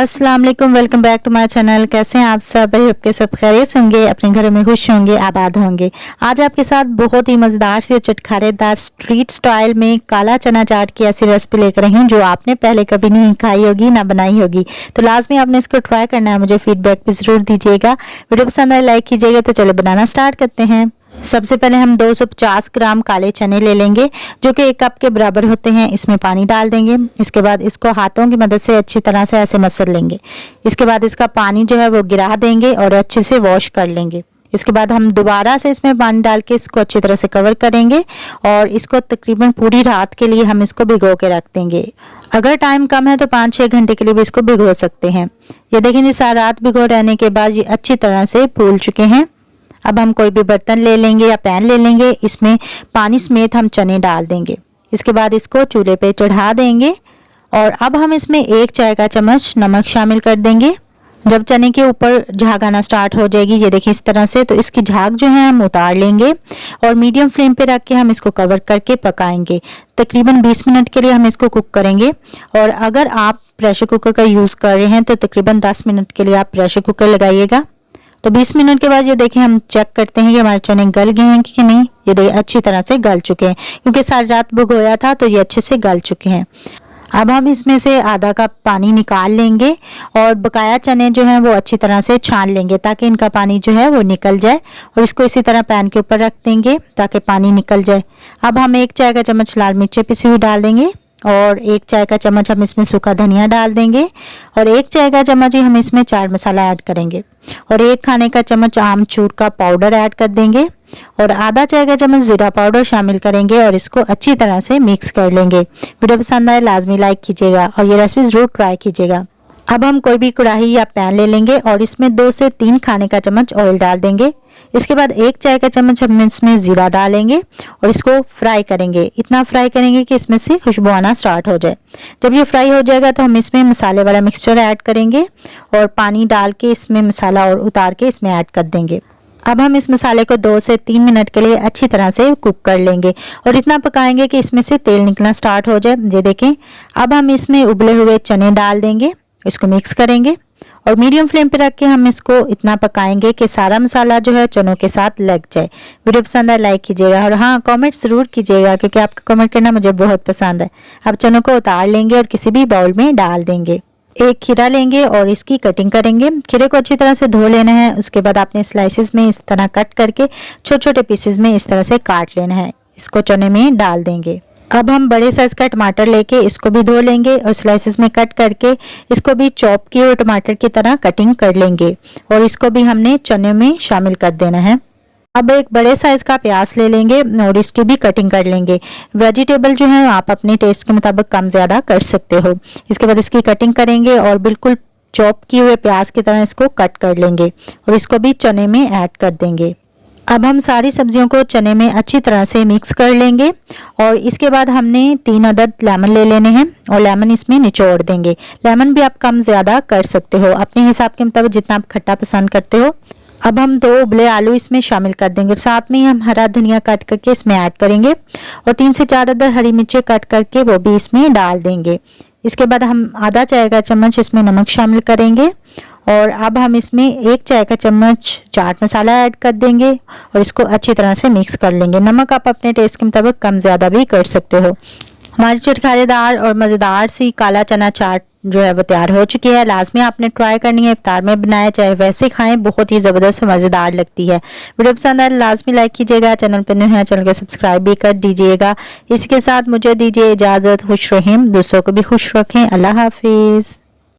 अस्सलाम वालेकुम, welcome back to my channel. कैसे हैं आप सब? आपके सब खैरियत होंगे, अपने घरों में खुश होंगे, आबाद होंगे। आज आपके साथ बहुत ही मज़ेदार सी चटखारेदार स्ट्रीट स्टाइल में काला चना चाट की ऐसी रेसिपी लेकर आई हूँ जो आपने पहले कभी नहीं खाई होगी ना बनाई होगी। तो लाजमी आपने इसको ट्राई करना है, मुझे फीडबैक भी ज़रूर दीजिएगा। वीडियो पसंद आए लाइक कीजिएगा। तो चलो बनाना स्टार्ट करते हैं। सबसे पहले हम 250 ग्राम काले चने ले लेंगे जो कि 1 कप के बराबर होते हैं। इसमें पानी डाल देंगे। इसके बाद इसको हाथों की मदद से अच्छी तरह से ऐसे मसल लेंगे। इसके बाद इसका पानी जो है वो गिरा देंगे और अच्छे से वॉश कर लेंगे। इसके बाद हम दोबारा से इसमें पानी डाल के इसको अच्छी तरह से कवर करेंगे और इसको तकरीबन पूरी रात के लिए हम इसको भिगो के रख देंगे। अगर टाइम कम है तो 5-6 घंटे के लिए भी इसको भिगो सकते हैं। ये देखें, सारी रात भिगो रहने के बाद ये अच्छी तरह से फूल चुके हैं। अब हम कोई भी बर्तन ले लेंगे या पैन ले लेंगे, इसमें पानी समेत हम चने डाल देंगे। इसके बाद इसको चूल्हे पे चढ़ा देंगे और अब हम इसमें 1 चाय का चम्मच नमक शामिल कर देंगे। जब चने के ऊपर झाग आना स्टार्ट हो जाएगी, ये देखिए इस तरह से, तो इसकी झाग जो है हम उतार लेंगे और मीडियम फ्लेम पे रख के हम इसको कवर करके पकाएंगे। तकरीबन 20 मिनट के लिए हम इसको कुक करेंगे। और अगर आप प्रेशर कुकर का यूज़ कर रहे हैं तो तकरीबन 10 मिनट के लिए आप प्रेशर कुकर लगाइएगा। तो 20 मिनट के बाद ये देखें, हम चेक करते हैं कि हमारे चने गल गए हैं कि नहीं। ये देखिए अच्छी तरह से गल चुके हैं क्योंकि सारी रात भिगोया था, तो ये अच्छे से गल चुके हैं। अब हम इसमें से आधा कप पानी निकाल लेंगे और बकाया चने जो हैं वो अच्छी तरह से छान लेंगे ताकि इनका पानी जो है वो निकल जाए। और इसको इसी तरह पैन के ऊपर रख देंगे ताकि पानी निकल जाए। अब हम 1 चाय का चम्मच लाल मिर्चें पिसी हुई डाल देंगे और 1 चाय का चम्मच हम इसमें सूखा धनिया डाल देंगे और 1 चाय का चम्मच ही हम इसमें चाट मसाला ऐड करेंगे और 1 खाने का चम्मच आमचूर का पाउडर ऐड कर देंगे और आधा चाय का चम्मच जीरा पाउडर शामिल करेंगे और इसको अच्छी तरह से मिक्स कर लेंगे। वीडियो पसंद आए लाजमी लाइक कीजिएगा और ये रेसिपी जरूर ट्राई कीजिएगा। अब हम कोई भी कढ़ाई या पैन ले लेंगे और इसमें 2 से 3 खाने का चम्मच ऑयल डाल देंगे। इसके बाद 1 चाय का चम्मच हम इसमें जीरा डालेंगे और इसको फ्राई करेंगे। इतना फ्राई करेंगे कि इसमें से खुशबू आना स्टार्ट हो जाए। जब ये फ्राई हो जाएगा तो हम इसमें मसाले वाला मिक्सचर ऐड करेंगे और पानी डाल के इसमें मसाला और उतार के इसमें ऐड कर देंगे। अब हम इस मसाले को 2 से 3 मिनट के लिए अच्छी तरह से कुक कर लेंगे और इतना पकाएंगे कि इसमें से तेल निकलना स्टार्ट हो जाए। ये देखें, अब हम इसमें उबले हुए चने डाल देंगे, इसको मिक्स करेंगे और मीडियम फ्लेम पे रख के हम इसको इतना पकाएंगे कि सारा मसाला जो है चनों के साथ लग जाए। वीडियो पसंद आए लाइक कीजिएगा और हाँ, कमेंट ज़रूर कीजिएगा क्योंकि आपका कमेंट करना मुझे बहुत पसंद है। अब चनों को उतार लेंगे और किसी भी बाउल में डाल देंगे। 1 खीरा लेंगे और इसकी कटिंग करेंगे। खीरे को अच्छी तरह से धो लेना है। उसके बाद आपने स्लाइसेस में इस तरह कट करके छोटे छोटे पीसेस में इस तरह से काट लेना है। इसको चने में डाल देंगे। अब हम बड़े साइज का टमाटर लेके इसको भी धो लेंगे और स्लाइसेस में कट करके इसको भी चॉप किए हुए टमाटर की तरह कटिंग कर लेंगे और इसको भी हमने चने में शामिल कर देना है। अब 1 बड़े साइज का प्याज ले लेंगे और इसकी भी कटिंग कर लेंगे। वेजिटेबल जो है आप अपने टेस्ट के मुताबिक कम ज़्यादा कर सकते हो। इसके बाद इसकी कटिंग करेंगे और बिल्कुल चॉप किए हुए प्याज की तरह इसको कट कर लेंगे और इसको भी चने में ऐड कर देंगे। अब हम सारी सब्जियों को चने में अच्छी तरह से मिक्स कर लेंगे और इसके बाद हमने 3 अदद लेमन ले लेने हैं और लेमन इसमें निचोड़ देंगे। लेमन भी आप कम ज़्यादा कर सकते हो अपने हिसाब के मुताबिक जितना आप खट्टा पसंद करते हो। अब हम 2 उबले आलू इसमें शामिल कर देंगे और साथ में ही हम हरा धनिया काट करके इसमें ऐड करेंगे और 3 से 4 अदद हरी मिर्चें काट करके वो भी इसमें डाल देंगे। इसके बाद हम आधा चाय का चम्मच इसमें नमक शामिल करेंगे और अब हम इसमें 1 चाय का चम्मच चाट मसाला ऐड कर देंगे और इसको अच्छी तरह से मिक्स कर लेंगे। नमक आप अपने टेस्ट के मुताबिक कम ज़्यादा भी कर सकते हो। हमारी चटखारेदार और मज़ेदार सी काला चना चाट जो है वो तैयार हो चुकी है। लाजमी आपने ट्राई करनी है। इफ्तार में बनाया चाहे वैसे खाएं, बहुत ही ज़बरदस्त मज़ेदार लगती है। वीडियो पसंद आए लाजमी लाइक कीजिएगा। चैनल पर नए हैं चैनल को सब्सक्राइब भी कर दीजिएगा। इसके साथ मुझे दीजिए इजाज़त। खुश रहें, दूसरों को भी खुश रखें। अल्लाह हाफिज़।